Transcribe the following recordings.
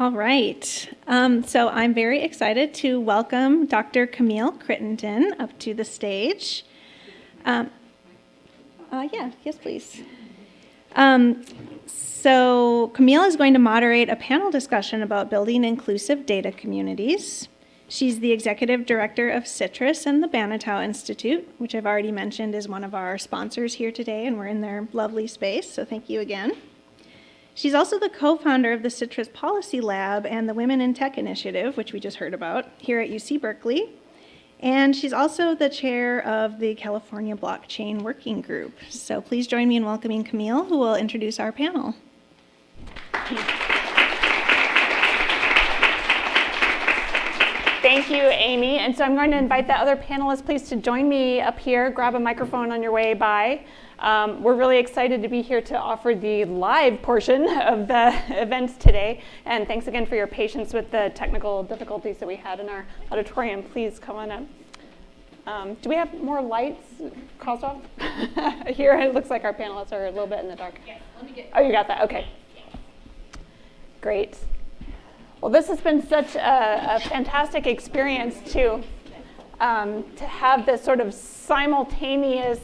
All right. So I'm very excited to welcome Dr. Camille Crittenden up to the stage. Yes, please. So Camille is going to moderate a panel discussion about building inclusive data communities. She's the executive director of CITRIS and the Banatao Institute, which I've already mentioned is one of our sponsors here today, and we're in their lovely space, so thank you again. She's also the co-founder of the CITRIS Policy Lab and the Women in Tech Initiative, which we just heard about, here at UC Berkeley. And she's also the chair of the California Blockchain Working Group. So please join me in welcoming Camille, who will introduce our panel. Thank you, Amy. And so I'm going to invite the other panelists, please, to join me up here. Grab a microphone on your way by. We're really excited to be here to offer the live portion of the events today. And thanks again for your patience with the technical difficulties that we had in our auditorium. Please come on up. Do we have more lights crossed off? Here, it looks like our panelists are a little bit in the dark. Yes, let me get. Oh, you got that? Okay. Great. Well, this has been such a fantastic experience to have this sort of simultaneous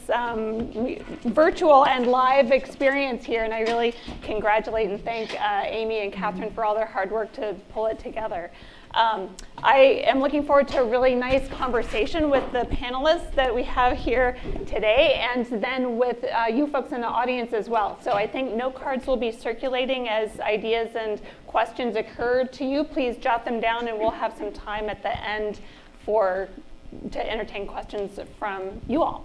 virtual and live experience here, and I really congratulate and thank Amy and Cathryn for all their hard work to pull it together. I am looking forward to a really nice conversation with the panelists that we have here today, and then with you folks in the audience as well. So I think note cards will be circulating as ideas and questions occur to you. Please jot them down, and we'll have some time at the end to entertain questions from you all.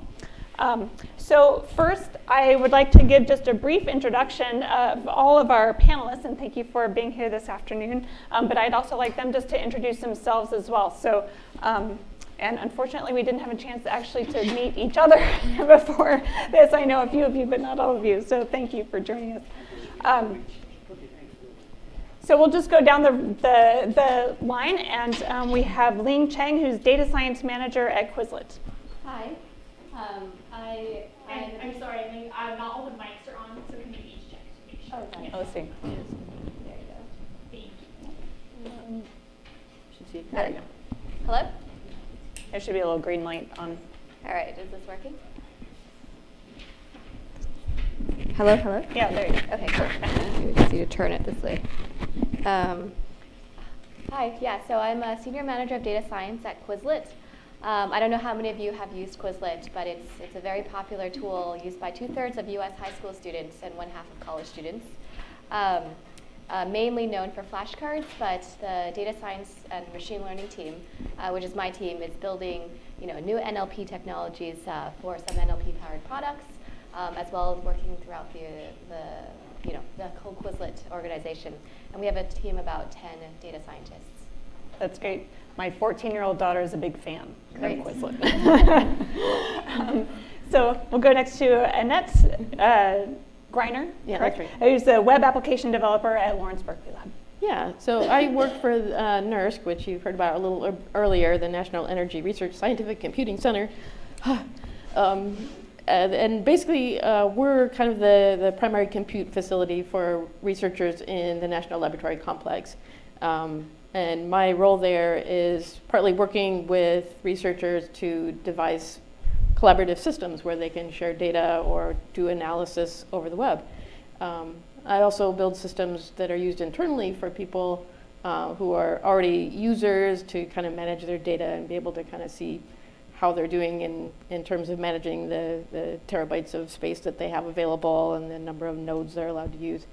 So first, I would like to give just a brief introduction of all of our panelists, and thank you for being here this afternoon. But I'd also like them just to introduce themselves as well. So, and unfortunately, we didn't have a chance actually to meet each other before this. I know a few of you, but not all of you. So thank you for joining us. So we'll just go down the line, and we have Ling Chang, who's data science manager at Quizlet. Hi. I'm sorry, not all the mics are on, so can you each check to make sure? Okay. Let's see. There you go. Thank you. There we go. Hello? There should be a little green light on. All right, is this working? Hello, hello? Yeah, there you go. Okay, cool. We just need to turn it this way. Hi, so I'm a senior manager of data science at Quizlet. I don't know how many of you have used Quizlet, but it's a very popular tool used by 2/3 of US high school students and 1/2 of college students. Mainly known for flashcards, but the data science and machine learning team, which is my team, is building new NLP technologies for some NLP-powered products, as well as working throughout the whole Quizlet organization. And we have a team of about 10 data scientists. That's great. My 14-year-old daughter is a big fan Great. of Quizlet. So we'll go next to Annette Greiner, Yeah, correct? that's right. Who's a web application developer at Lawrence Berkeley Lab. Yeah, so I work for NERSC, which you've heard about a little earlier, the National Energy Research Scientific Computing Center. And basically, we're kind of the primary compute facility for researchers in the National Laboratory Complex. And my role there is partly working with researchers to devise collaborative systems where they can share data or do analysis over the web. I also build systems that are used internally for people who are already users to kind of manage their data and be able to kind of see how they're doing in terms of managing the terabytes of space that they have available and the number of nodes they're allowed to use.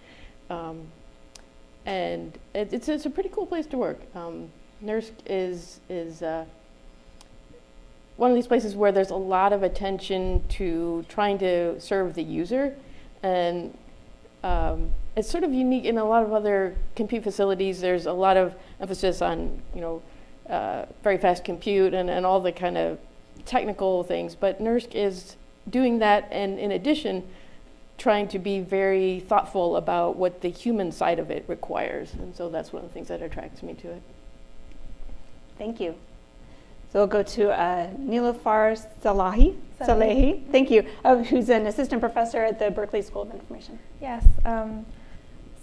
And it's a pretty cool place to work. NERSC is one of these places where there's a lot of attention to trying to serve the user, and it's sort of unique in a lot of other compute facilities. There's a lot of emphasis on very fast compute and all the kind of technical things, but NERSC is doing that, and in addition, trying to be very thoughtful about what the human side of it requires. And so that's one of the things that attracts me to it. Thank you. So we'll go to Niloufar Salehi, thank you, who's an assistant professor at the Berkeley School of Information. Yes.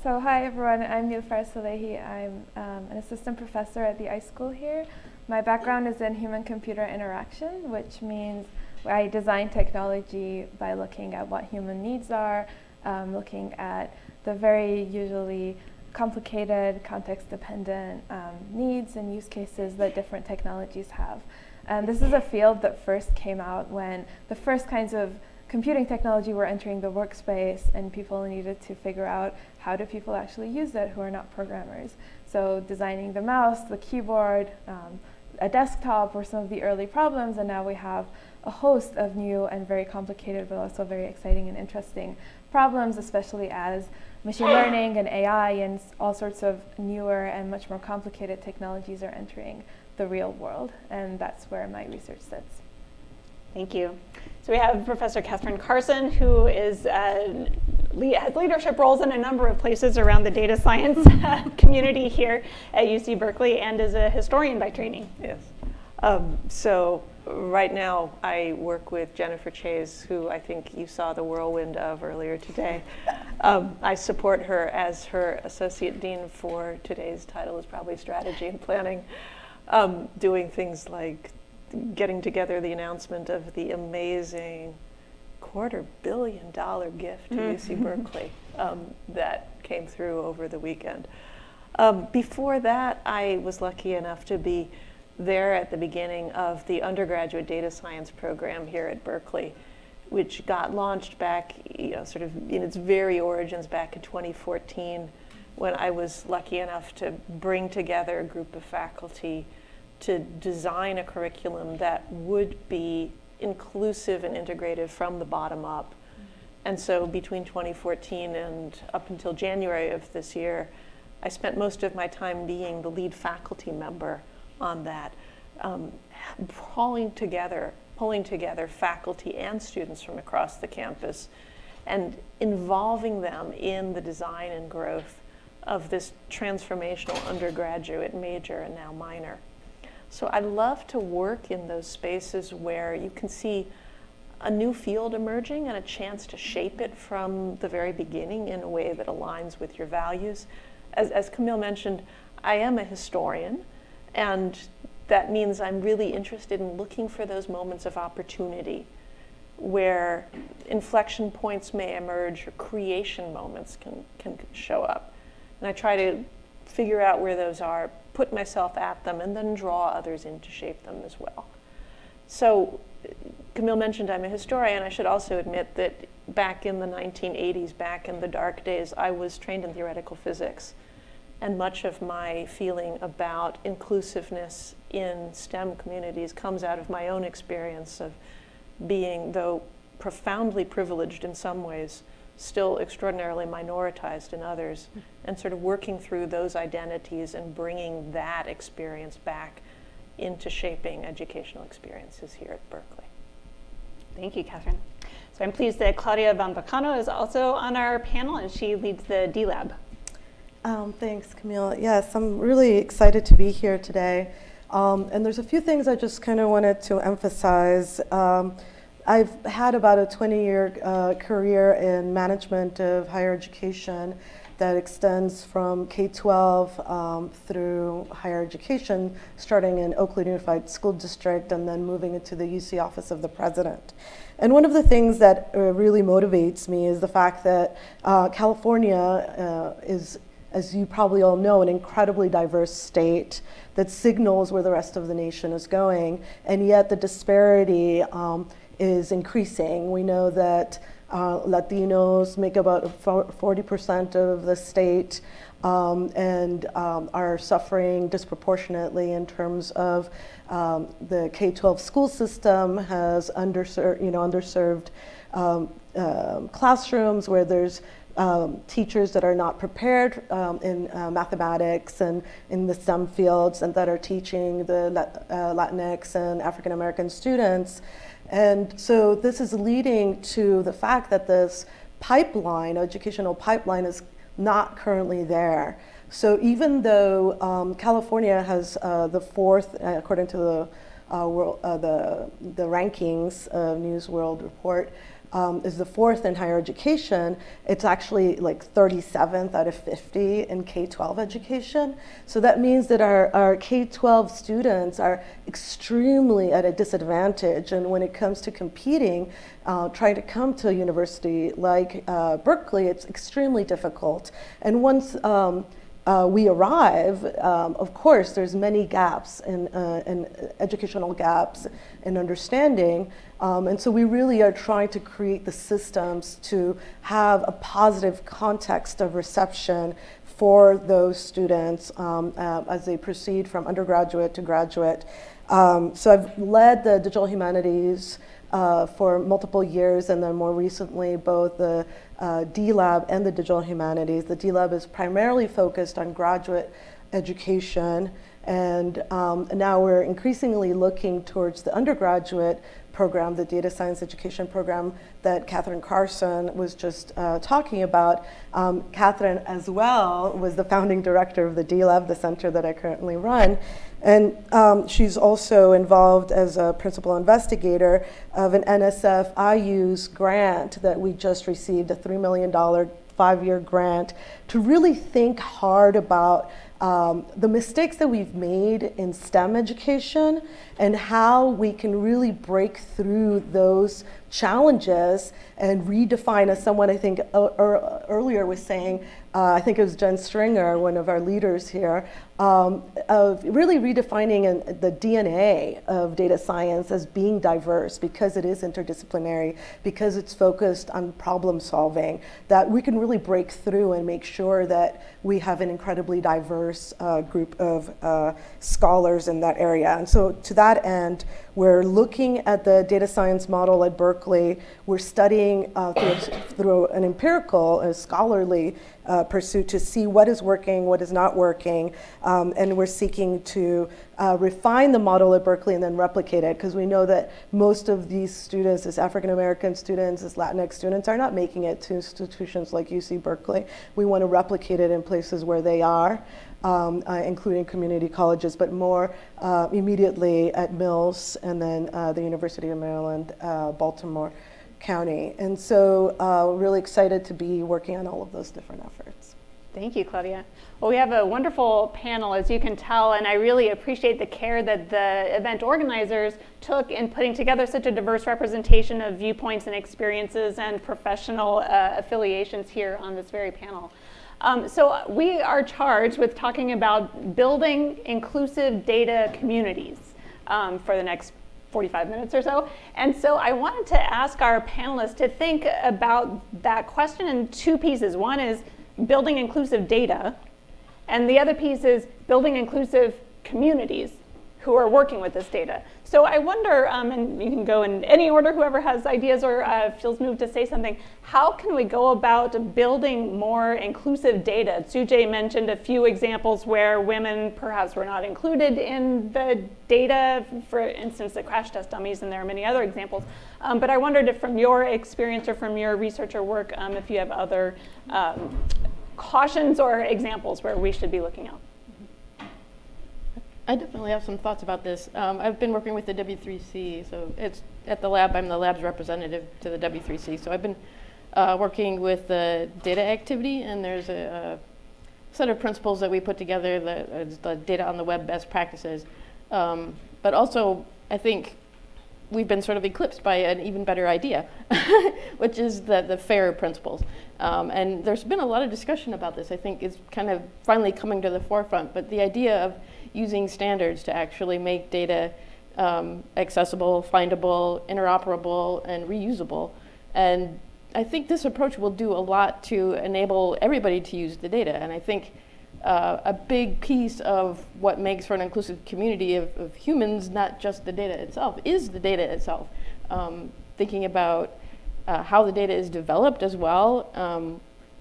So hi everyone, I'm Niloufar Salehi. I'm an assistant professor at the iSchool here. My background is in human-computer interaction, which means I design technology by looking at what human needs are, looking at the very usually complicated, context-dependent needs and use cases that different technologies have. And this is a field that first came out when the first kinds of computing technology were entering the workspace, and people needed to figure out how do people actually use it who are not programmers. So designing the mouse, the keyboard, a desktop were some of the early problems, and now we have a host of new and very complicated but also very exciting and interesting problems, especially as machine learning and AI and all sorts of newer and much more complicated technologies are entering the real world, and that's where my research sits. Thank you. So we have Professor Cathryn Carson, who is has leadership roles in a number of places around the data science community here at UC Berkeley, and is a historian by training. Yes. So right now I work with Jennifer Chase, who I think you saw the whirlwind of earlier today. I support her as her associate dean for today's title is probably strategy and planning, doing things like getting together the announcement of the amazing $250 million gift to UC Berkeley that came through over the weekend. Before that, I was lucky enough to be there at the beginning of the undergraduate data science program here at Berkeley, which got launched back, sort of in its very origins back in 2014, when I was lucky enough to bring together a group of faculty to design a curriculum that would be inclusive and integrative from the bottom up. And so between 2014 and up until January of this year, I spent most of my time being the lead faculty member on that, pulling together faculty and students from across the campus and involving them in the design and growth of this transformational undergraduate major and now minor. So I love to work in those spaces where you can see a new field emerging and a chance to shape it from the very beginning in a way that aligns with your values. As Camille mentioned, I am a historian, and that means I'm really interested in looking for those moments of opportunity where inflection points may emerge or creation moments can show up. And I try to figure out where those are, put myself at them, and then draw others in to shape them as well. So Camille mentioned I'm a historian. I should also admit that back in the 1980s, back in the dark days, I was trained in theoretical physics. And much of my feeling about inclusiveness in STEM communities comes out of my own experience of being, though profoundly privileged in some ways, still extraordinarily minoritized in others, and sort of working through those identities and bringing that experience back into shaping educational experiences here at Berkeley. Thank you, Cathryn. So I'm pleased that Claudia von Vacano is also on our panel, and she leads the D-Lab. Thanks, Camille. Yes, I'm really excited to be here today. And there's a few things I just kind of wanted to emphasize. I've had about a 20-year career in management of higher education that extends from K-12 through higher education, starting in Oakland Unified School District and then moving into the UC Office of the President. And one of the things that really motivates me is the fact that California is, as you probably all know, an incredibly diverse state that signals where the rest of the nation is going, and yet the disparity is increasing. We know that Latinos make about 40% of the state and are suffering disproportionately in terms of the K-12 school system has underserved classrooms where there's teachers that are not prepared in mathematics and in the STEM fields and that are teaching the Latinx and African American students. And so this is leading to the fact that this pipeline, educational pipeline, is not currently there. So even though California has the fourth, according to the rankings of News World Report, is the 4th in higher education. It's actually like 37th out of 50 in K-12 education. So that means that our K-12 students are extremely at a disadvantage. And when it comes to competing, trying to come to a university like Berkeley, it's extremely difficult. And once we arrive, of course, there's many gaps in educational gaps in understanding. And so we really are trying to create the systems to have a positive context of reception for those students as they proceed from undergraduate to graduate. So I've led the digital humanities for multiple years, and then more recently both the D-Lab and the digital humanities. The D-Lab is primarily focused on graduate education, and now we're increasingly looking towards the undergraduate program, the data science education program that Cathryn Carson was just talking about. Cathryn as well was the founding director of the D-Lab, the center that I currently run. And she's also involved as a principal investigator of an NSF IU's grant that we just received, a $3 million 5-year grant, to really think hard about the mistakes that we've made in STEM education and how we can really break through those challenges and redefine, as someone I think earlier was saying, I think it was Jen Stringer, one of our leaders here, of really redefining the DNA of data science as being diverse, because it is interdisciplinary, because it's focused on problem solving, that we can really break through and make sure that we have an incredibly diverse group of scholars in that area. And so to that end, we're looking at the data science model at Berkeley. We're studying through an empirical, a scholarly pursuit to see what is working, what is not working, and we're seeking to refine the model at Berkeley and then replicate it, because we know that most of these students, as African American students, as Latinx students, are not making it to institutions like UC Berkeley. We want to replicate it in places where they are, including community colleges, but more immediately at Mills and then the University of Maryland, Baltimore County. And so we're really excited to be working on all of those different efforts. Thank you, Claudia. Well, we have a wonderful panel, as you can tell, and I really appreciate the care that the event organizers took in putting together such a diverse representation of viewpoints and experiences and professional affiliations here on this very panel. So we are charged with talking about building inclusive data communities for the next 45 minutes or so. And so I wanted to ask our panelists to think about that question in two pieces. One is building inclusive data, and the other piece is building inclusive communities who are working with this data. So I wonder, and you can go in any order, whoever has ideas or feels moved to say something, how can we go about building more inclusive data? Sujay mentioned a few examples where women perhaps were not included in the data, for instance, the crash test dummies, and there are many other examples. But I wondered if from your experience or from your research or work, if you have other cautions or examples where we should be looking out. I definitely have some thoughts about this. I've been working with the W3C, so it's at the lab. I'm the lab's representative to the W3C. So I've been working with the data activity, and there's a set of principles that we put together, the data on the web best practices. But also, I think we've been sort of eclipsed by an even better idea, which is the FAIR principles. And there's been a lot of discussion about this. I think it's kind of finally coming to the forefront, but the idea of using standards to actually make data accessible, findable, interoperable, and reusable. And I think this approach will do a lot to enable everybody to use the data. And I think a big piece of what makes for an inclusive community of humans, not just the data itself, is the data itself. Thinking about how the data is developed as well.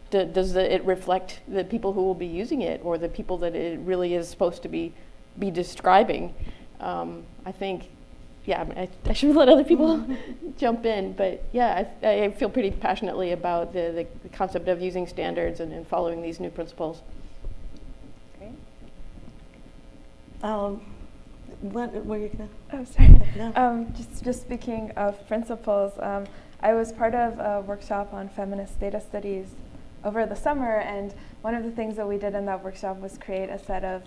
Does it reflect the people who will be using it, or the people that it really is supposed to be describing? I think, yeah, I should let other people jump in, but yeah, I feel pretty passionately about the concept of using standards and following these new principles. What were you gonna? Oh, sorry. No. Just speaking of principles, I was part of a workshop on feminist data studies over the summer, and one of the things that we did in that workshop was create a set of,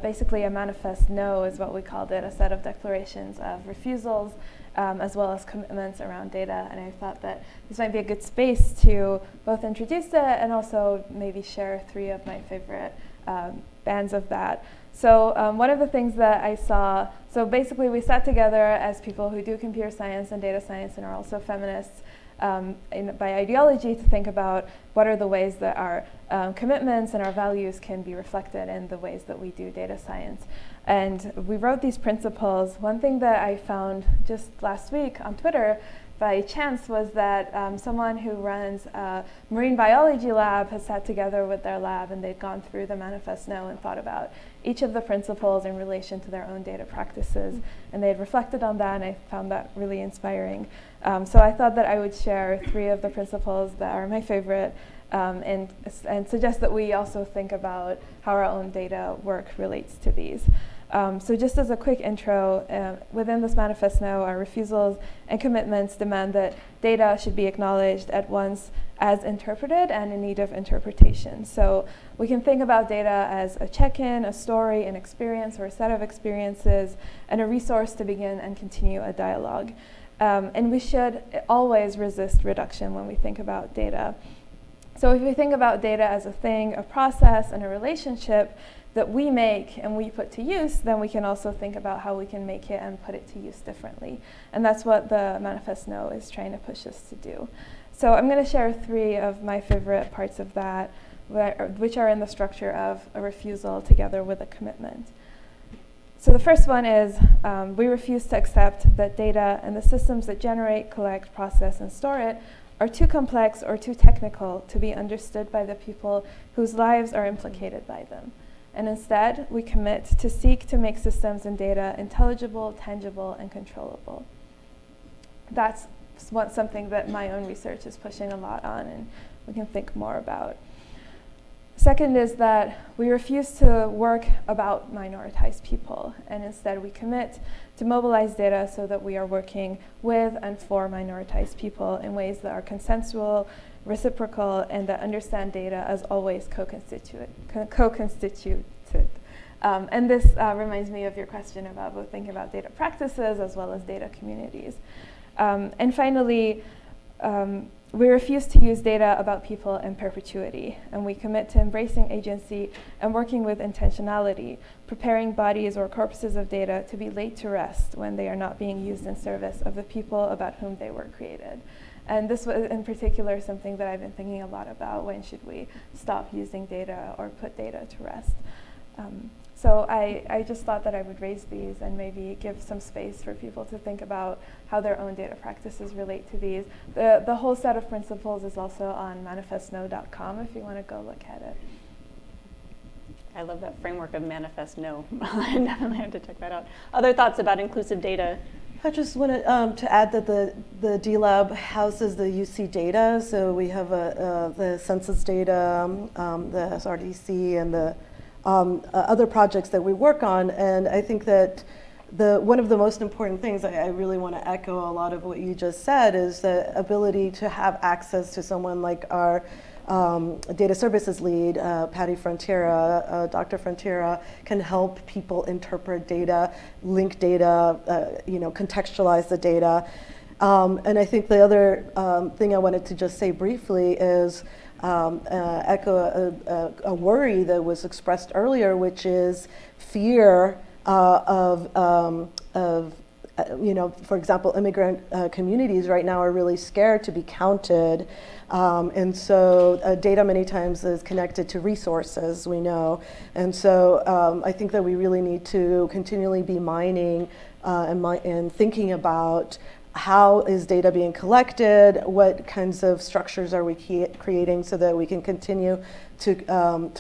basically a manifest no is what we called it, a set of declarations of refusals, as well as commitments around data. And I thought that this might be a good space to both introduce it and also maybe share 3 of my favorite bands of that. So one of the things that I saw, so basically we sat together as people who do computer science and data science and are also feminists by ideology to think about what are the ways that our commitments and our values can be reflected in the ways that we do data science. And we wrote these principles. One thing that I found just last week on Twitter by chance was that someone who runs a marine biology lab has sat together with their lab, and they'd gone through the Manifest No and thought about each of the principles in relation to their own data practices. And they had reflected on that, and I found that really inspiring. So I thought that I would share 3 of the principles that are my favorite, and suggest that we also think about how our own data work relates to these. So just as a quick intro, within this Manifest No, our refusals and commitments demand that data should be acknowledged at once as interpreted and in need of interpretation. So we can think about data as a check-in, a story, an experience, or a set of experiences, and a resource to begin and continue a dialogue. And we should always resist reduction when we think about data. So if we think about data as a thing, a process, and a relationship that we make and we put to use, then we can also think about how we can make it and put it to use differently. And that's what the Manifest No is trying to push us to do. So I'm going to share 3 of my favorite parts of that, which are in the structure of a refusal together with a commitment. So the first one is we refuse to accept that data and the systems that generate, collect, process, and store it are too complex or too technical to be understood by the people whose lives are implicated by them. And instead, we commit to seek to make systems and data intelligible, tangible, and controllable. That's something that my own research is pushing a lot on, and we can think more about. Second is that we refuse to work about minoritized people, and instead we commit to mobilize data so that we are working with and for minoritized people in ways that are consensual, reciprocal, and that understand data as always co-constituted. And this reminds me of your question about both thinking about data practices as well as data communities. And finally, we refuse to use data about people in perpetuity, and we commit to embracing agency and working with intentionality, preparing bodies or corpuses of data to be laid to rest when they are not being used in service of the people about whom they were created. And this was in particular something that I've been thinking a lot about. When should we stop using data or put data to rest? So I just thought that I would raise these and maybe give some space for people to think about how their own data practices relate to these. The whole set of principles is also on manifestno.com if you want to go look at it. I love that framework of Manifest No. I definitely have to check that out. Other thoughts about inclusive data? I just wanted to add that the D-Lab houses the UC data. So we have the census data, the SRDC, and the other projects that we work on. And I think that one of the most important things, I really want to echo a lot of what you just said, is the ability to have access to someone like our data services lead, Patty Frontiera, Dr. Frontiera, can help people interpret data, link data, contextualize the data. And I think the other thing I wanted to just say briefly is echo a worry that was expressed earlier, which is fear of for example, immigrant communities right now are really scared to be counted. And so data many times is connected to resources, we know. And so I think that we really need to continually be mining and thinking about how is data being collected, what kinds of structures are we creating so that we can continue to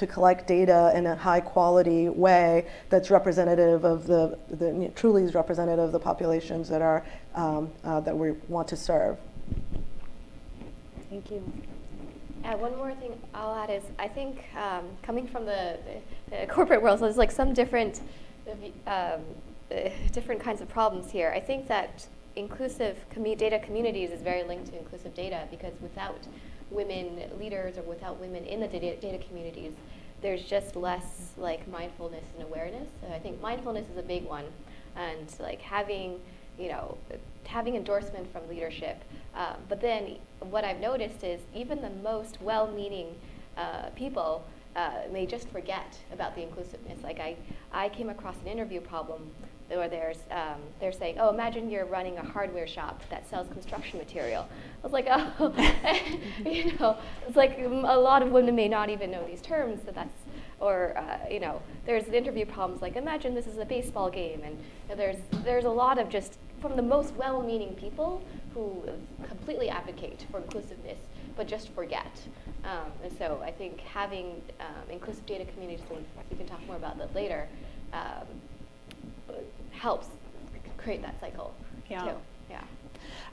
collect data in a high quality way that's representative of truly is representative of the populations that are that we want to serve. Thank you. One more thing I'll add is I think coming from the corporate world, so there's like some different kinds of problems here. I think that data communities is very linked to inclusive data, because without women leaders or without women in the data communities, there's just less like mindfulness and awareness. And I think mindfulness is a big one, and like having endorsement from leadership. But then what I've noticed is even the most well-meaning people may just forget about the inclusiveness. Like I came across an interview problem where they're saying, oh, imagine you're running a hardware shop that sells construction material. I was like, oh, it's like a lot of women may not even know these terms, there's interview problems like, imagine this is a baseball game, and there's a lot of just from the most well-meaning people who completely advocate for inclusiveness, but just forget. And so I think having inclusive data communities, and we can talk more about that later, helps create that cycle too. Yeah.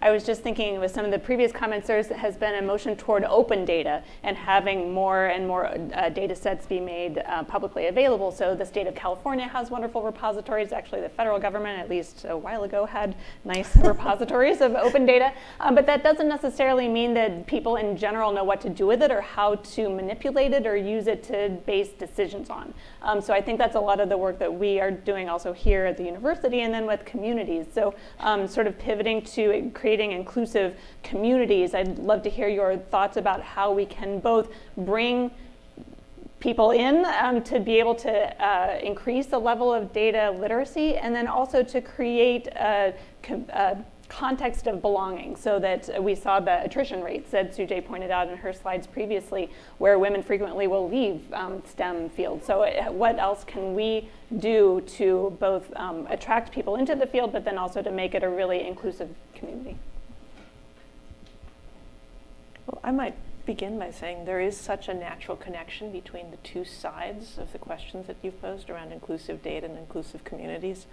I was just thinking with some of the previous comments, there has been a motion toward open data and having more and more data sets be made publicly available. So the state of California has wonderful repositories. Actually, the federal government, at least a while ago, had nice repositories of open data. But that doesn't necessarily mean that people in general know what to do with it or how to manipulate it or use it to base decisions on. So I think that's a lot of the work that we are doing also here at the university and then with communities. So sort of pivoting to creating inclusive communities. I'd love to hear your thoughts about how we can both bring people in to be able to increase the level of data literacy, and then also to create a context of belonging, so that we saw the attrition rates that Sujay pointed out in her slides previously, where women frequently will leave STEM fields. So what else can we do to both attract people into the field, but then also to make it a really inclusive community? Well, I might begin by saying there is such a natural connection between the two sides of the questions that you've posed around inclusive data and inclusive communities,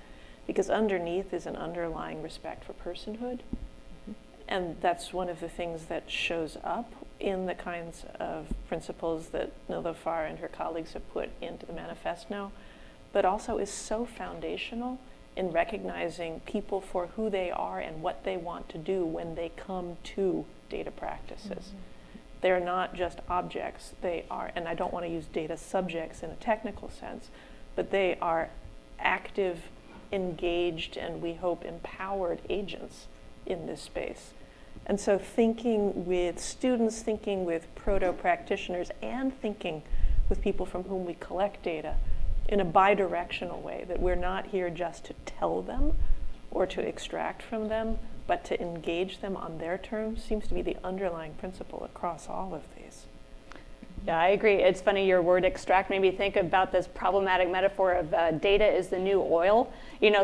because underneath is an underlying respect for personhood. Mm-hmm. And that's one of the things that shows up in the kinds of principles that Niloufar and her colleagues have put into the manifesto, but also is so foundational in recognizing people for who they are and what they want to do when they come to data practices. Mm-hmm. They're not just objects, they are, and I don't want to use data subjects in a technical sense, but they are active, engaged, and we hope empowered agents in this space. And so thinking with students, thinking with proto-practitioners, and thinking with people from whom we collect data in a bi-directional way, that we're not here just to tell them or to extract from them, but to engage them on their terms, seems to be the underlying principle across all of these. Yeah, I agree. It's funny, your word extract made me think about this problematic metaphor of data is the new oil.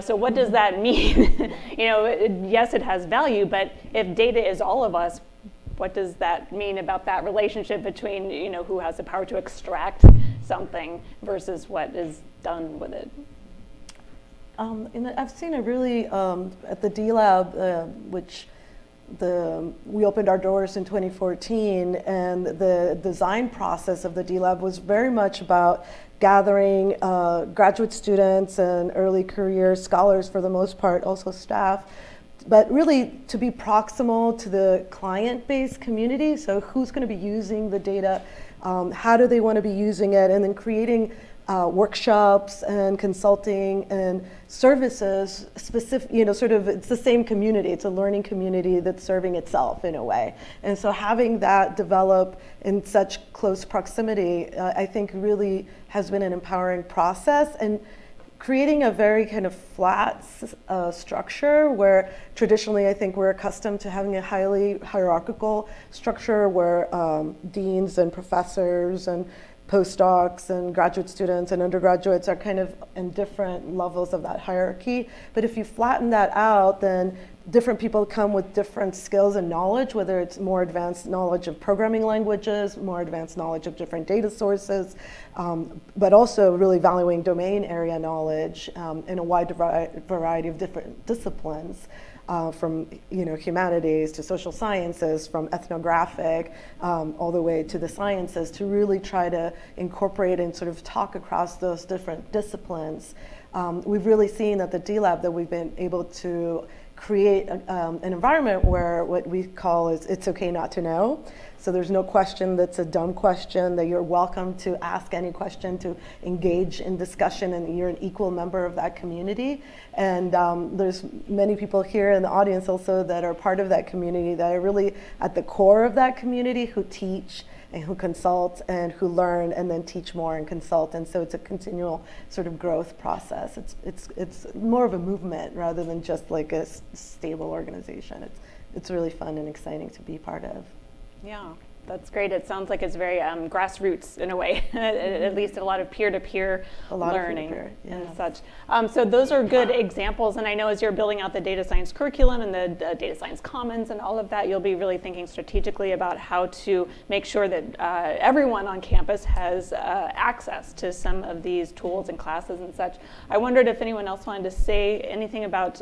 So what does that mean? Yes, it has value, but if data is all of us, what does that mean about that relationship between, who has the power to extract something versus what is done with it? I've seen a really, at the D-Lab, which we opened our doors in 2014, and the design process of the D-Lab was very much about gathering graduate students and early career scholars, for the most part, also staff, but really to be proximal to the client-based community. So who's going to be using the data, how do they want to be using it, and then creating workshops and consulting and services specific, sort of, it's the same community. It's a learning community that's serving itself in a way. And so having that develop in such close proximity, I think really has been an empowering process, and creating a very kind of flat structure where traditionally I think we're accustomed to having a highly hierarchical structure where deans and professors and postdocs and graduate students and undergraduates are kind of in different levels of that hierarchy. But if you flatten that out, then different people come with different skills and knowledge, whether it's more advanced knowledge of programming languages, more advanced knowledge of different data sources, but also really valuing domain area knowledge in a wide variety of different disciplines. From humanities to social sciences, from ethnographic all the way to the sciences, to really try to incorporate and sort of talk across those different disciplines. We've really seen that the D-Lab that we've been able to create an environment where what we call is it's okay not to know. So there's no question that's a dumb question, that you're welcome to ask any question, to engage in discussion, and you're an equal member of that community. And there's many people here in the audience also that are part of that community, that are really at the core of that community, who teach and who consult and who learn and then teach more and consult. And so it's a continual sort of growth process. It's more of a movement rather than just like a stable organization. It's really fun and exciting to be part of. Yeah, that's great. It sounds like it's very grassroots in a way, at least a lot of peer-to-peer learning and such. So those are good examples. And I know as you're building out the data science curriculum and the data science commons and all of that, you'll be really thinking strategically about how to make sure that everyone on campus has access to some of these tools and classes and such. I wondered if anyone else wanted to say anything about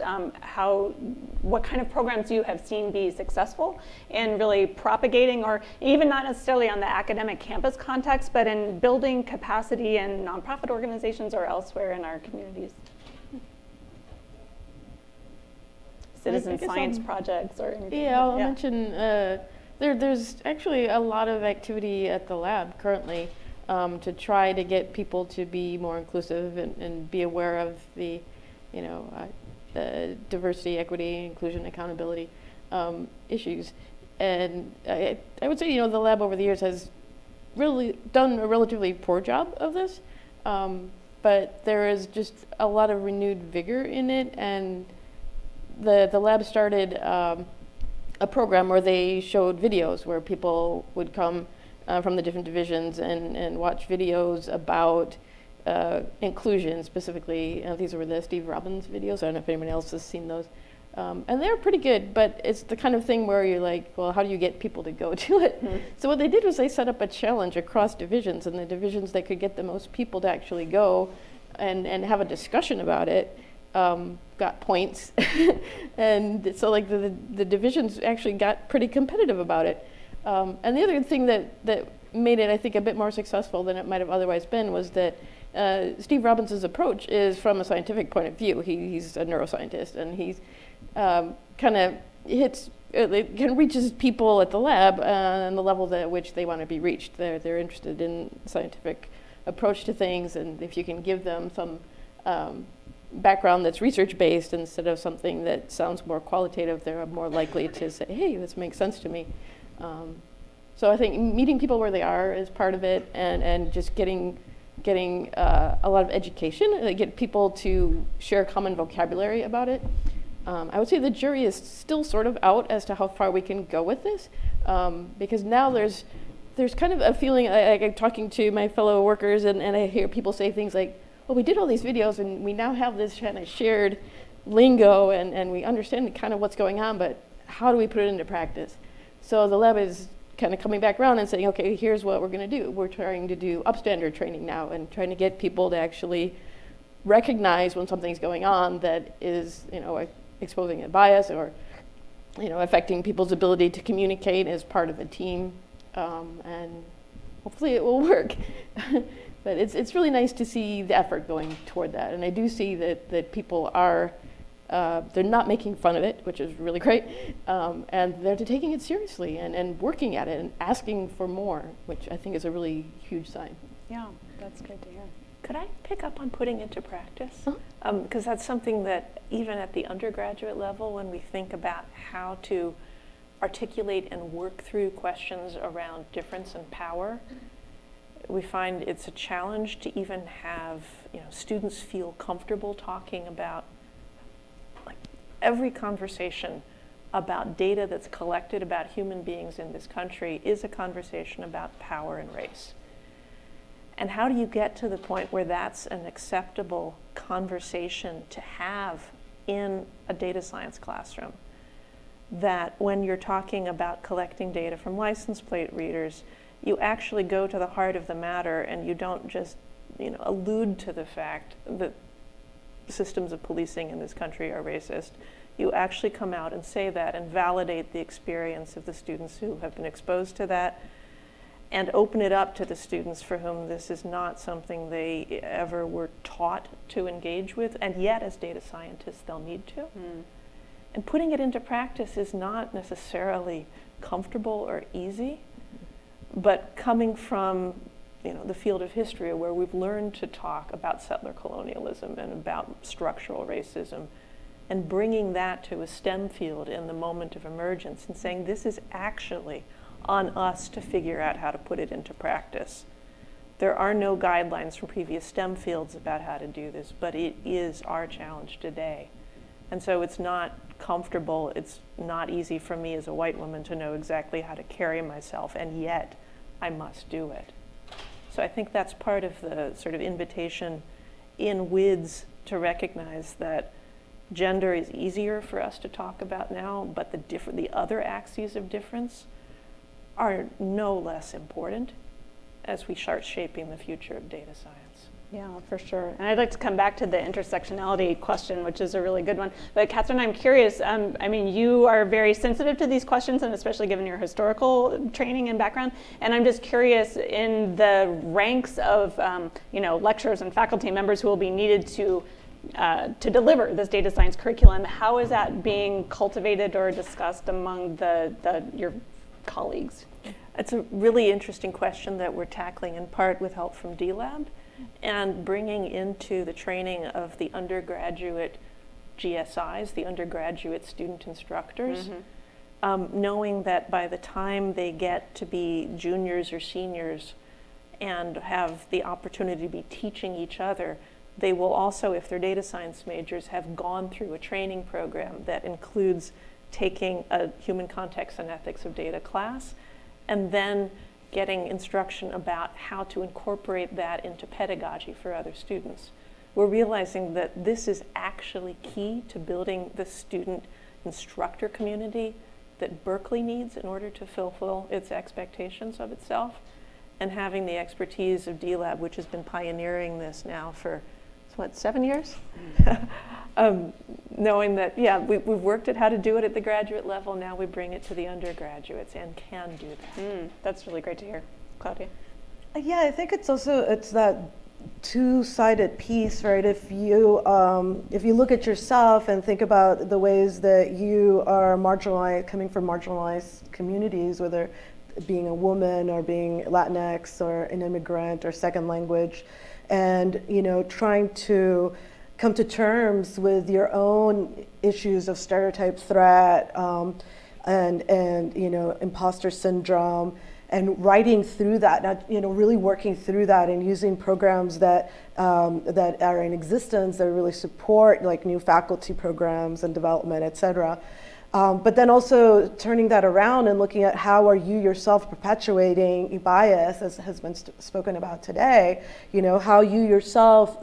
what kind of programs you have seen be successful in really propagating, or even not necessarily on the academic campus context, but in building capacity in nonprofit organizations or elsewhere in our communities. Citizen science projects or anything. Yeah, I'll mention there's actually a lot of activity at the lab currently to try to get people to be more inclusive and be aware of the, diversity, equity, inclusion, accountability issues. And I would say, the lab over the years has really done a relatively poor job of this, but there is just a lot of renewed vigor in it. And the lab started a program where they showed videos where people would come from the different divisions and watch videos about inclusion specifically. These were the Steve Robbins videos. I don't know if anyone else has seen those. And they're pretty good, but it's the kind of thing where you're like, well, how do you get people to go to it? Mm-hmm. So what they did was they set up a challenge across divisions, and the divisions that could get the most people to actually go and have a discussion about it got points. And so like the divisions actually got pretty competitive about it. And the other thing that made it, I think, a bit more successful than it might have otherwise been was that Steve Robbins' approach is from a scientific point of view. He's a neuroscientist, and he's kind of reaches people at the lab on the level at which they want to be reached. They're interested in scientific approach to things, and if you can give them some background that's research-based instead of something that sounds more qualitative, they're more likely to say, hey, this makes sense to me. So I think meeting people where they are is part of it, and just getting a lot of education, get people to share common vocabulary about it. I would say the jury is still sort of out as to how far we can go with this, because now there's kind of a feeling, I'm talking to my fellow workers, and I hear people say things like, well, we did all these videos, and we now have this kind of shared lingo, and we understand kind of what's going on, but how do we put it into practice? So the lab is kind of coming back around and saying, okay, here's what we're going to do. We're trying to do upstander training now and trying to get people to actually recognize when something's going on that is, exposing a bias or, affecting people's ability to communicate as part of a team. And hopefully it will work. But it's really nice to see the effort going toward that. And I do see that people are, they're not making fun of it, which is really great, and they're taking it seriously and working at it and asking for more, which I think is a really huge sign. Yeah, that's good to hear. Could I pick up on putting into practice? Because that's something that even at the undergraduate level, when we think about how to articulate and work through questions around difference and power, we find it's a challenge to even have students feel comfortable talking about every conversation about data that's collected about human beings in this country is a conversation about power and race. And how do you get to the point where that's an acceptable conversation to have in a data science classroom? That when you're talking about collecting data from license plate readers, you actually go to the heart of the matter and you don't just allude to the fact that systems of policing in this country are racist. You actually come out and say that and validate the experience of the students who have been exposed to that, and open it up to the students for whom this is not something they ever were taught to engage with, and yet as data scientists they'll need to. And putting it into practice is not necessarily comfortable or easy, but coming from the field of history where we've learned to talk about settler colonialism and about structural racism, and bringing that to a STEM field in the moment of emergence and saying this is actually on us to figure out how to put it into practice. There are no guidelines from previous STEM fields about how to do this, but it is our challenge today. And so it's not comfortable, it's not easy for me as a white woman to know exactly how to carry myself, and yet I must do it. So I think that's part of the sort of invitation in WiDS to recognize that gender is easier for us to talk about now, but the other axes of difference are no less important as we start shaping the future of data science. Yeah, for sure. And I'd like to come back to the intersectionality question, which is a really good one. But Cathryn, I'm curious, I mean, you are very sensitive to these questions, and especially given your historical training and background. And I'm just curious, in the ranks of lecturers and faculty members who will be needed to deliver this data science curriculum, how is that being cultivated or discussed among your colleagues? It's a really interesting question that we're tackling in part with help from D-Lab and bringing into the training of the undergraduate GSIs, the undergraduate student instructors, knowing that by the time they get to be juniors or seniors and have the opportunity to be teaching each other, they will also, if they're data science majors, have gone through a training program that includes taking a human context and ethics of data class, and then getting instruction about how to incorporate that into pedagogy for other students. We're realizing that this is actually key to building the student instructor community that Berkeley needs in order to fulfill its expectations of itself, and having the expertise of D-Lab, which has been pioneering this now for 7 years? Knowing that, we've worked at how to do it at the graduate level, now we bring it to the undergraduates and can do that. That's really great to hear. Claudia? Yeah, I think it's that two-sided piece, right? If you look at yourself and think about the ways that you are marginalized, coming from marginalized communities, whether being a woman or being Latinx or an immigrant or second language, and trying to come to terms with your own issues of stereotype threat and imposter syndrome, and writing through that, really working through that and using programs that are in existence that really support like new faculty programs and development, et cetera. But then also turning that around and looking at how are you yourself perpetuating bias, as has been spoken about today, how you yourself,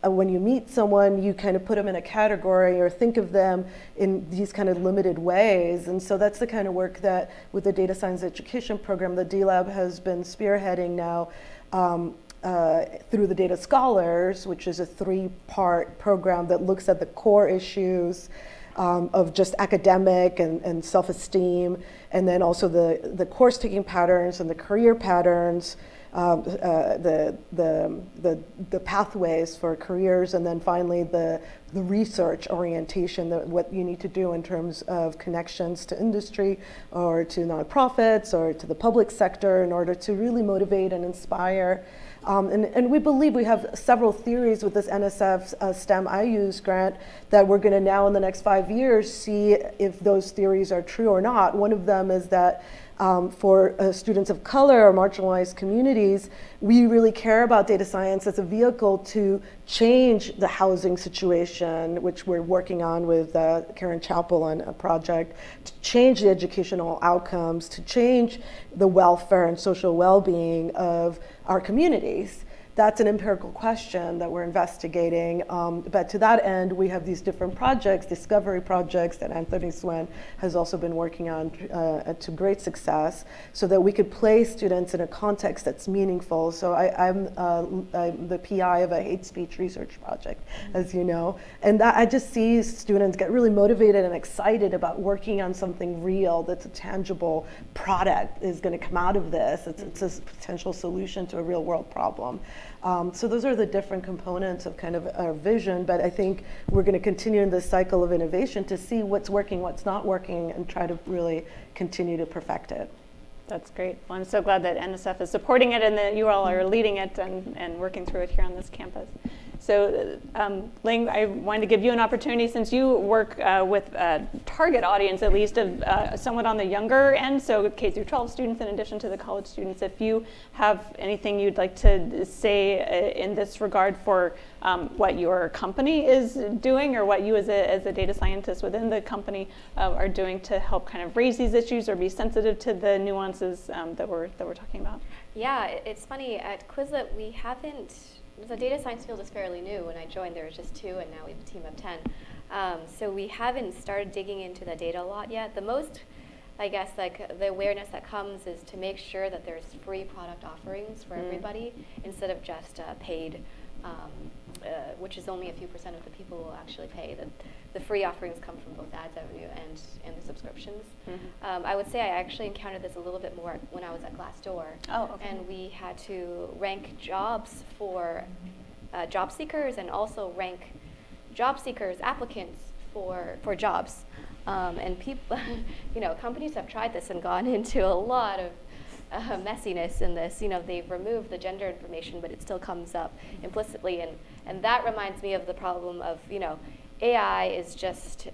when you meet someone, you kind of put them in a category or think of them in these kind of limited ways. And so that's the kind of work that with the data science education program, the D-Lab has been spearheading now through the Data Scholars, which is a 3-part program that looks at the core issues of just academic and self-esteem, and then also the course taking patterns and the career patterns, the pathways for careers, and then finally the research orientation, what you need to do in terms of connections to industry or to nonprofits or to the public sector in order to really motivate and inspire. And we believe we have several theories with this NSF STEM I Use grant that we're going to now in the next 5 years see if those theories are true or not. One of them is that for students of color or marginalized communities, we really care about data science as a vehicle to change the housing situation, which we're working on with Karen Chappell on a project, to change the educational outcomes, to change the welfare and social well-being of our communities. That's an empirical question that we're investigating. But to that end, we have these different projects, discovery projects that Anthony Swen has also been working on to great success, so that we could place students in a context that's meaningful. So I'm the PI of a hate speech research project, as you know. And that I just see students get really motivated and excited about working on something real that's a tangible product is going to come out of this. It's a potential solution to a real world problem. So those are the different components of kind of our vision, but I think we're going to continue in this cycle of innovation to see what's working, what's not working, and try to really continue to perfect it. That's great. Well, I'm so glad that NSF is supporting it and that you all are leading it and working through it here on this campus. So, Ling, I wanted to give you an opportunity, since you work with a target audience, at least, of somewhat on the younger end, so K through 12 students in addition to the college students. If you have anything you'd like to say in this regard for what your company is doing, or what you as a data scientist within the company are doing to help kind of raise these issues or be sensitive to the nuances that we're talking about. Yeah, it's funny, at Quizlet we haven't, the data science field is fairly new. When I joined there was just 2, and now we have a team of 10. So we haven't started digging into the data a lot yet. The most, I guess, like the awareness that comes is to make sure that there's free product offerings for everybody, instead of just paid, which is only a few % of the people who will actually pay. The free offerings come from both ads revenue and the subscriptions. I would say I actually encountered this a little bit more when I was at Glassdoor. Oh, okay. And we had to rank jobs for job seekers, and also rank job seekers, applicants for jobs. And people, companies have tried this and gone into a lot of messiness in this. They've removed the gender information, but it still comes up implicitly. And that reminds me of the problem of, AI is just,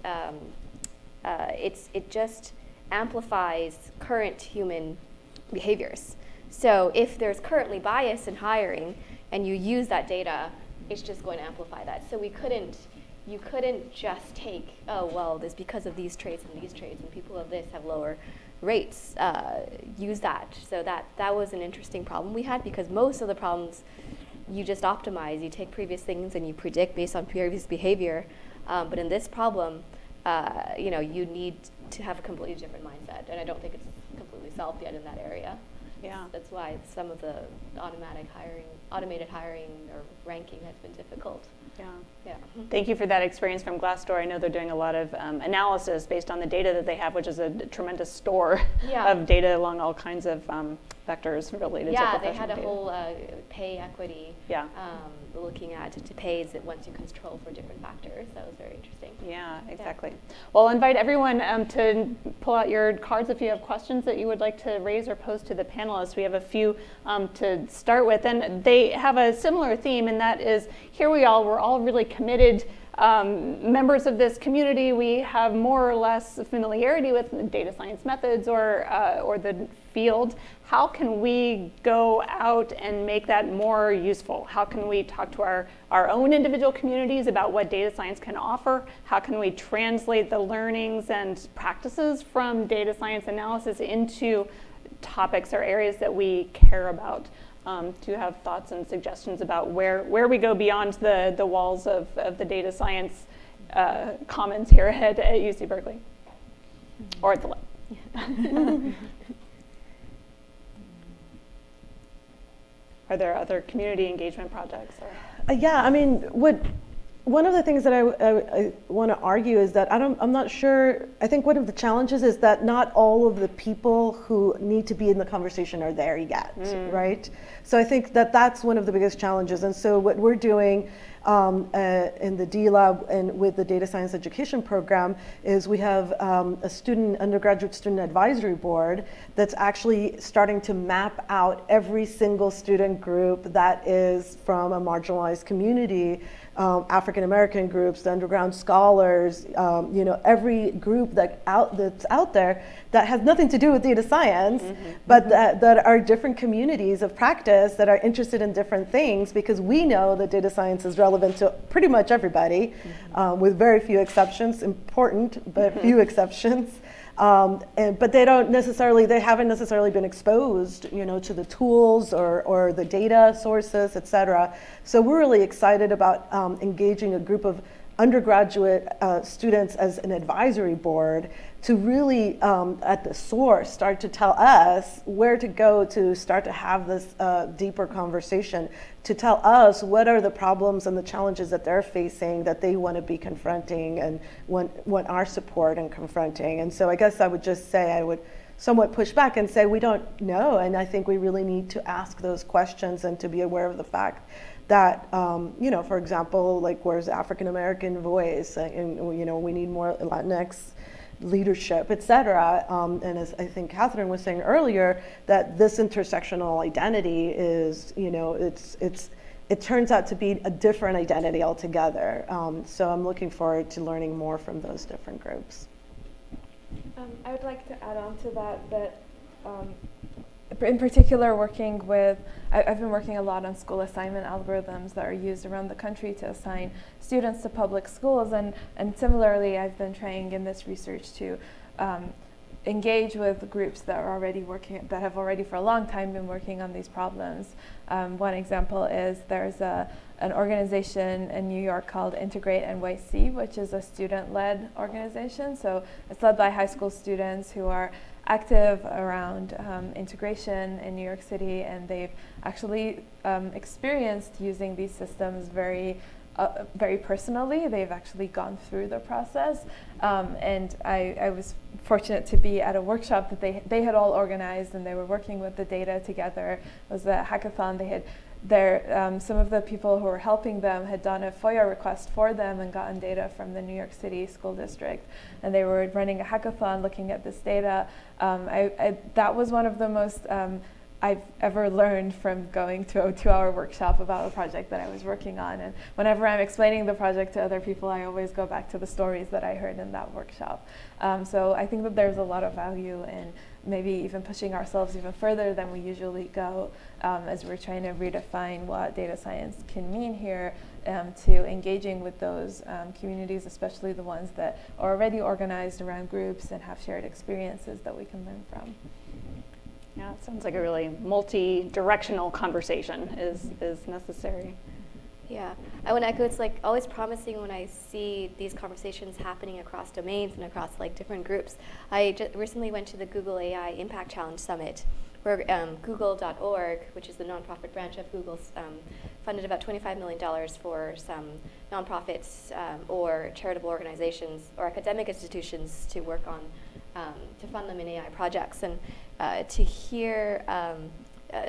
it just amplifies current human behaviors. So if there's currently bias in hiring and you use that data, it's just going to amplify that. So you couldn't just take, this because of these traits and people of this have lower rates, use that. So that was an interesting problem we had, because most of the problems you just optimize, you take previous things and you predict based on previous behavior. But in this problem, you need to have a completely different mindset, and I don't think it's completely solved yet in that area. Yeah. That's why some of the automated hiring or ranking has been difficult. Yeah. Thank you for that experience from Glassdoor. I know they're doing a lot of analysis based on the data that they have, which is a tremendous store of data along all kinds of vectors related to professional data. Yeah, they had a whole pay equity looking at to pays it once you control for different factors. That was very interesting. Yeah, exactly. Well, I'll invite everyone to pull out your cards if you have questions that you would like to raise or pose to the panelists. We have a few to start with, and they have a similar theme, and that is, here we're all really committed members of this community. We have more or less familiarity with data science methods or the field. How can we go out and make that more useful? How can we talk to our own individual communities about what data science can offer? How can we translate the learnings and practices from data science analysis into topics or areas that we care about? Do you have thoughts and suggestions about where we go beyond the walls of the data science commons here at UC Berkeley? Or at the lab? Are there other community engagement projects? Yeah, I mean, one of the things that I want to argue is that I'm not sure. I think one of the challenges is that not all of the people who need to be in the conversation are there yet, right? So I think that that's one of the biggest challenges. And so what we're doing in the D Lab and with the data science education program is we have a undergraduate student advisory board that's actually starting to map out every single student group that is from a marginalized community, African American groups, the underground scholars, every group that's out there that has nothing to do with data science, but that are different communities of practice that are interested in different things, because we know that data science is relevant to pretty much everybody, with very few exceptions, important, but few exceptions. But they haven't necessarily been exposed, to the tools or the data sources, et cetera. So we're really excited about engaging a group of undergraduate students as an advisory board to really, at the source, start to tell us where to go to start to have this deeper conversation, to tell us what are the problems and the challenges that they're facing that they want to be confronting and want our support in confronting. And so I guess I would just say I would somewhat push back and say, we don't know. And I think we really need to ask those questions and to be aware of the fact that, for example, like, where's the African American voice? And, we need more Latinx leadership, et cetera. And as I think Cathryn was saying earlier, that this intersectional identity is, it turns out to be a different identity altogether. So I'm looking forward to learning more from those different groups. I would like to add on to that in particular, working with, I've been working a lot on school assignment algorithms that are used around the country to assign students to public schools, and similarly, I've been trying in this research to engage with groups that are already working, that have already for a long time been working on these problems. One example is there's an organization in New York called Integrate NYC, which is a student-led organization. So it's led by high school students who are active around integration in New York City, and they've actually experienced using these systems very personally. They've actually gone through the process, and I was fortunate to be at a workshop that they had all organized, and they were working with the data together. It was a hackathon. They had some of the people who were helping them had done a FOIA request for them and gotten data from the New York City School District, and they were running a hackathon looking at this data. That was one of the most I've ever learned from going to a 2-hour workshop about a project that I was working on. And whenever I'm explaining the project to other people, I always go back to the stories that I heard in that workshop. So I think that there's a lot of value in maybe even pushing ourselves even further than we usually go, as we're trying to redefine what data science can mean here, to engaging with those communities, especially the ones that are already organized around groups and have shared experiences that we can learn from. Yeah, it sounds like a really multi-directional conversation is necessary. Yeah, I want to echo, it's like always promising when I see these conversations happening across domains and across like different groups. I just recently went to the Google AI Impact Challenge Summit, where Google.org, which is the nonprofit branch of Google, funded about $25 million for some nonprofits or charitable organizations or academic institutions to work on, to fund them in AI projects. And to hear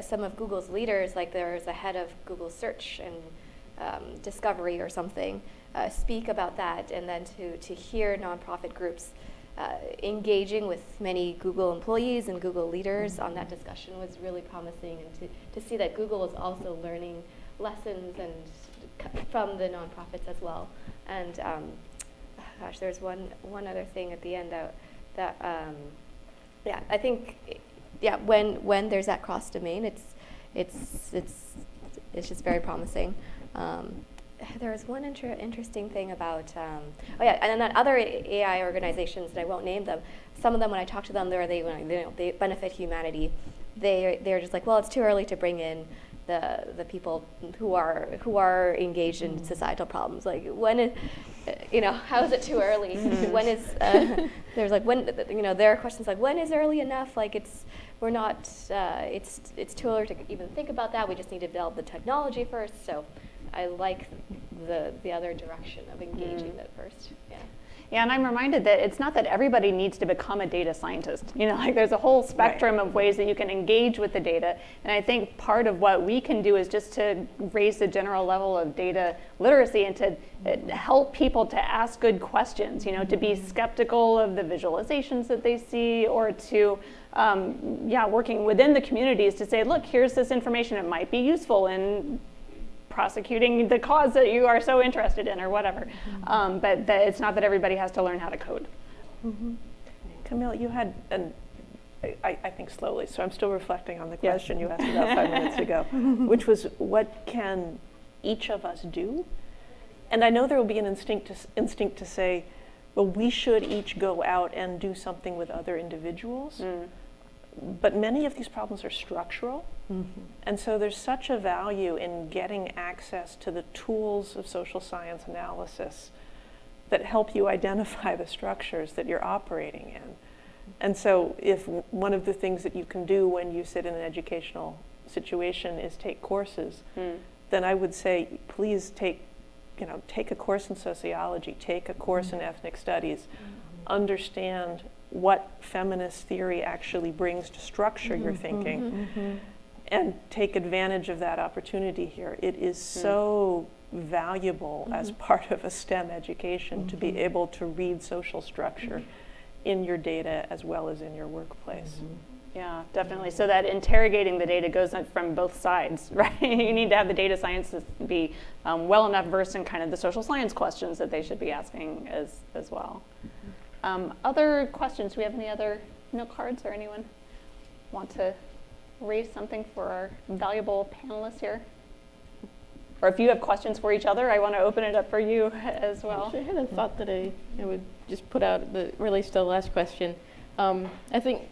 some of Google's leaders, like there's a head of Google Search and Discovery or something, speak about that, and then to hear nonprofit groups engaging with many Google employees and Google leaders on that discussion was really promising, and to see that Google is also learning lessons and from the nonprofits as well. And gosh, there's one other thing at the end that yeah, I think when there's that cross domain, it's just very promising. There was one interesting thing about, and then other AI organizations, and I won't name them. Some of them, when I talk to them, they benefit humanity. They're just like, well, it's too early to bring in the people who are engaged in societal problems. Like, when is, how is it too early? When is there's like when there are questions like, when is early enough? Like, it's too early to even think about that. We just need to develop the technology first. So I like the other direction of engaging that first. Yeah, and I'm reminded that it's not that everybody needs to become a data scientist. Like, there's a whole spectrum of ways that you can engage with the data. And I think part of what we can do is just to raise the general level of data literacy and to help people to ask good questions, to be skeptical of the visualizations that they see, or to, working within the communities to say, look, here's this information, it might be useful in prosecuting the cause that you are so interested in, or whatever. But it's not that everybody has to learn how to code. Camille, you had, I think slowly, so I'm still reflecting on the question you asked about 5 minutes ago, which was, what can each of us do? And I know there will be an instinct to say, well, we should each go out and do something with other individuals. But many of these problems are structural. And so there's such a value in getting access to the tools of social science analysis that help you identify the structures that you're operating in. And so if one of the things that you can do when you sit in an educational situation is take courses, then I would say, please take a course in sociology, take a course in ethnic studies, understand what feminist theory actually brings to structure your thinking, and take advantage of that opportunity here. It is so valuable as part of a STEM education to be able to read social structure in your data as well as in your workplace. Yeah, definitely. So that interrogating the data goes from both sides, right? You need to have the data scientists be well enough versed in kind of the social science questions that they should be asking as well. Other questions? Do we have any other note cards, or anyone want to raise something for our valuable panelists here? Or if you have questions for each other, I want to open it up for you as well. Actually, I had a thought that I would just put out that relates to the last question. I think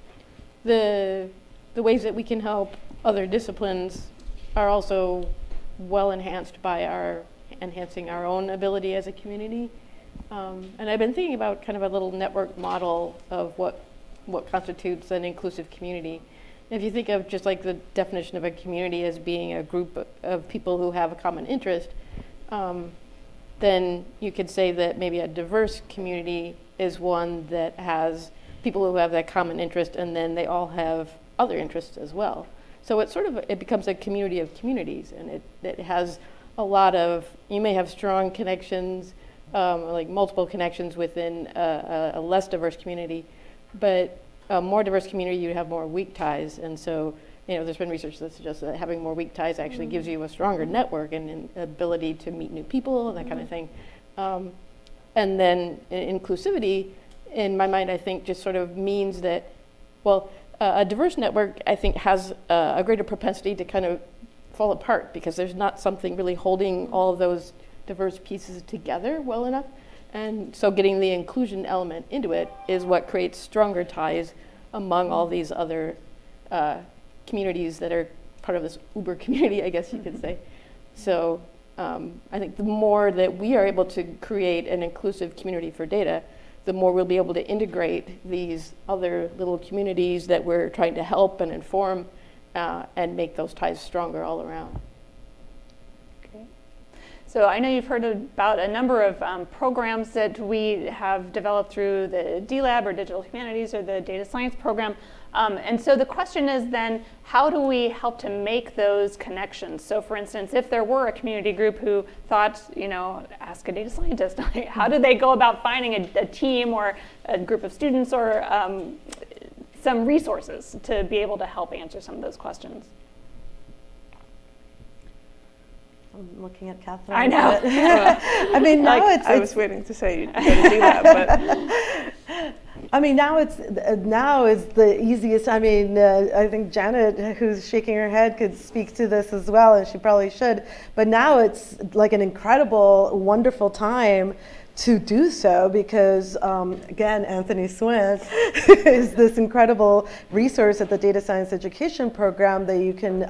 the ways that we can help other disciplines are also well enhanced by our enhancing our own ability as a community. And I've been thinking about kind of a little network model of what constitutes an inclusive community. If you think of just like the definition of a community as being a group of people who have a common interest, then you could say that maybe a diverse community is one that has people who have that common interest, and then they all have other interests as well. So it becomes a community of communities, and it has a lot of, you may have strong connections, like multiple connections within a less diverse community, but a more diverse community, you have more weak ties. And so, there's been research that suggests that having more weak ties actually gives you a stronger network and an ability to meet new people and that kind of thing. And then inclusivity, in my mind, I think just sort of means that, a diverse network, I think, has a greater propensity to kind of fall apart because there's not something really holding all of those diverse pieces together well enough. And so getting the inclusion element into it is what creates stronger ties among all these other communities that are part of this Uber community, I guess you could say. So I think the more that we are able to create an inclusive community for data, the more we'll be able to integrate these other little communities that we're trying to help and inform and make those ties stronger all around. So I know you've heard about a number of programs that we have developed through the D-Lab or Digital Humanities or the Data Science program. And so the question is then, how do we help to make those connections? So for instance, if there were a community group who thought, ask a data scientist, how do they go about finding a team or a group of students or some resources to be able to help answer some of those questions? I'm looking at Cathryn. I know. I mean, now I was waiting to say you'd do that, but I mean, now is the easiest. I mean, I think Janet, who's shaking her head, could speak to this as well, and she probably should. But now it's like an incredible, wonderful time to do so because, again, Anthony Swint is this incredible resource at the Data Science Education Program that you can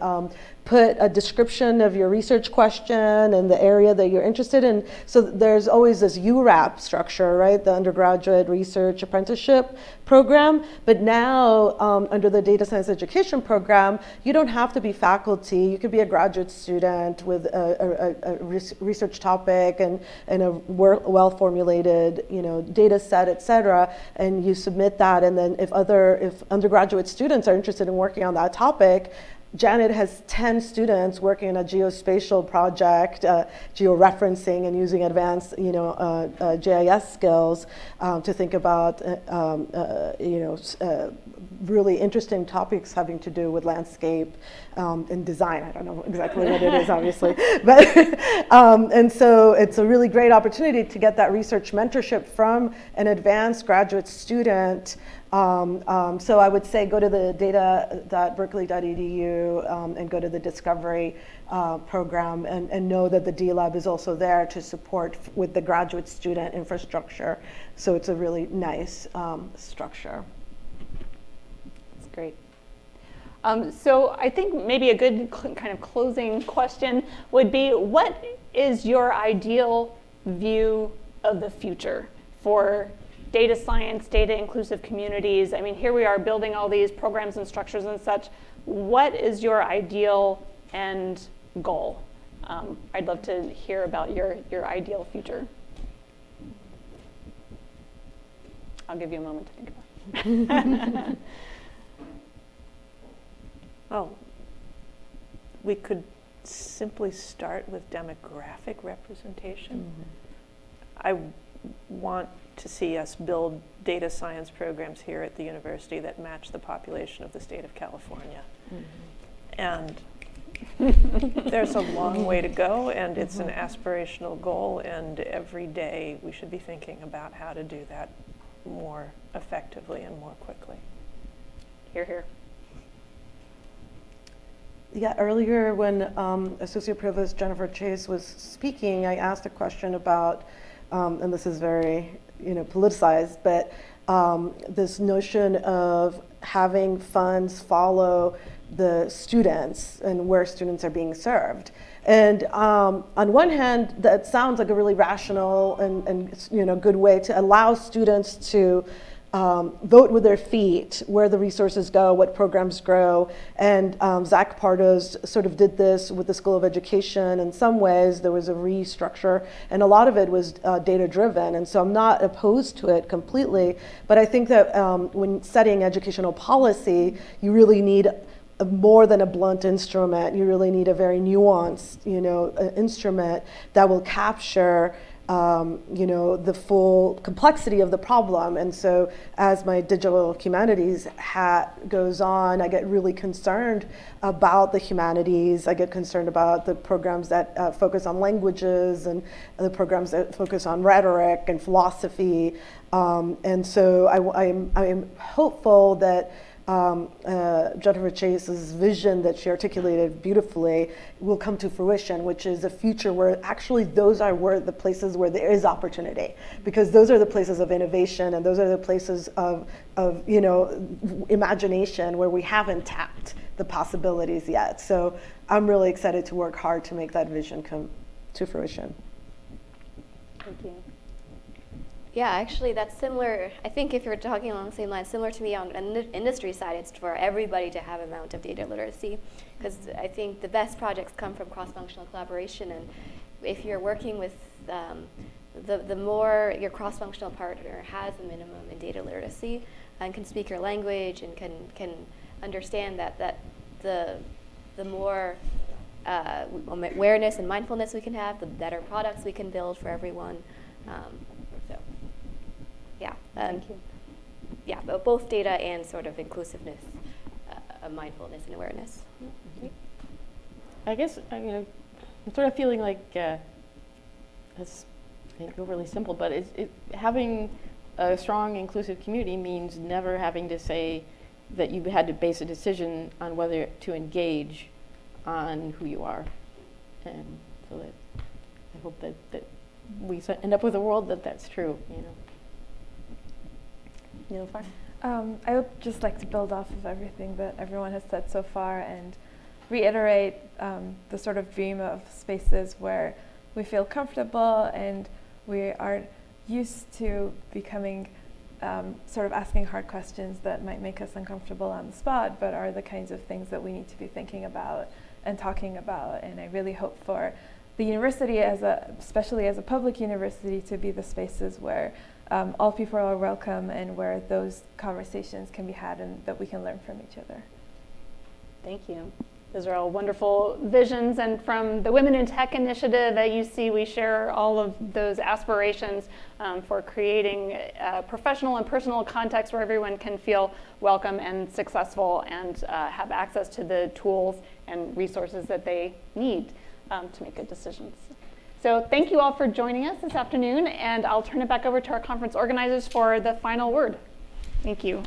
put a description of your research question and the area that you're interested in. So there's always this URAP structure, right? The Undergraduate Research Apprenticeship Program. But now, under the Data Science Education Program, you don't have to be faculty. You could be a graduate student with a research topic and a well-formulated, data set, et cetera, and you submit that. And then if undergraduate students are interested in working on that topic, Janet has 10 students working on a geospatial project, georeferencing and using advanced, GIS skills to think about, really interesting topics having to do with landscape and design. I don't know exactly what it is, obviously, but and so it's a really great opportunity to get that research mentorship from an advanced graduate student. So I would say go to the data.berkeley.edu and go to the Discovery program and know that the D-Lab is also there to support with the graduate student infrastructure. So it's a really nice structure. That's great. So I think maybe a good kind of closing question would be, what is your ideal view of the future for data science, data inclusive communities? I mean, here we are building all these programs and structures and such. What is your ideal end goal? I'd love to hear about your ideal future. I'll give you a moment to think about it. Oh, we could simply start with demographic representation. I want to see us build data science programs here at the university that match the population of the state of California. And there's a long way to go, and it's an aspirational goal, and every day we should be thinking about how to do that more effectively and more quickly. Hear, hear. Yeah, earlier when Associate Provost Jennifer Chase was speaking, I asked a question about, and this is very, politicized, but this notion of having funds follow the students and where students are being served. And on one hand, that sounds like a really rational and good way to allow students to vote with their feet where the resources go, what programs grow. And Zach Pardo's sort of did this with the School of Education. In some ways, there was a restructure, and a lot of it was data-driven. And so I'm not opposed to it completely, but I think that when setting educational policy, you really need more than a blunt instrument. You really need a very nuanced, instrument that will capture the full complexity of the problem. And so as my digital humanities hat goes on, I get really concerned about the humanities. I get concerned about the programs that focus on languages and the programs that focus on rhetoric and philosophy. And so I am hopeful that Jennifer Chase's vision that she articulated beautifully will come to fruition, which is a future where actually those are the places where there is opportunity, because those are the places of innovation, and those are the places of imagination where we haven't tapped the possibilities yet. So I'm really excited to work hard to make that vision come to fruition. Thank you. Yeah, actually, that's similar. I think if you're talking along the same lines, similar to me on the industry side, it's for everybody to have amount of data literacy, because I think the best projects come from cross-functional collaboration. And if you're working with the more your cross-functional partner has a minimum in data literacy and can speak your language and can understand that the more awareness and mindfulness we can have, the better products we can build for everyone. Thank you. Yeah, but both data and sort of inclusiveness, mindfulness and awareness. I guess I'm sort of feeling like that's overly simple, but having a strong inclusive community means never having to say that you had to base a decision on whether to engage on who you are, and so that I hope that we end up with a world that's true. Niloufar? I would just like to build off of everything that everyone has said so far and reiterate the sort of dream of spaces where we feel comfortable and we are used to becoming sort of asking hard questions that might make us uncomfortable on the spot, but are the kinds of things that we need to be thinking about and talking about. And I really hope for the university, especially as a public university, to be the spaces where all people are welcome and where those conversations can be had and that we can learn from each other. Thank you. Those are all wonderful visions, and from the Women in Tech initiative at UC, we share all of those aspirations for creating a professional and personal context where everyone can feel welcome and successful and have access to the tools and resources that they need to make good decisions. So thank you all for joining us this afternoon, and I'll turn it back over to our conference organizers for the final word. Thank you.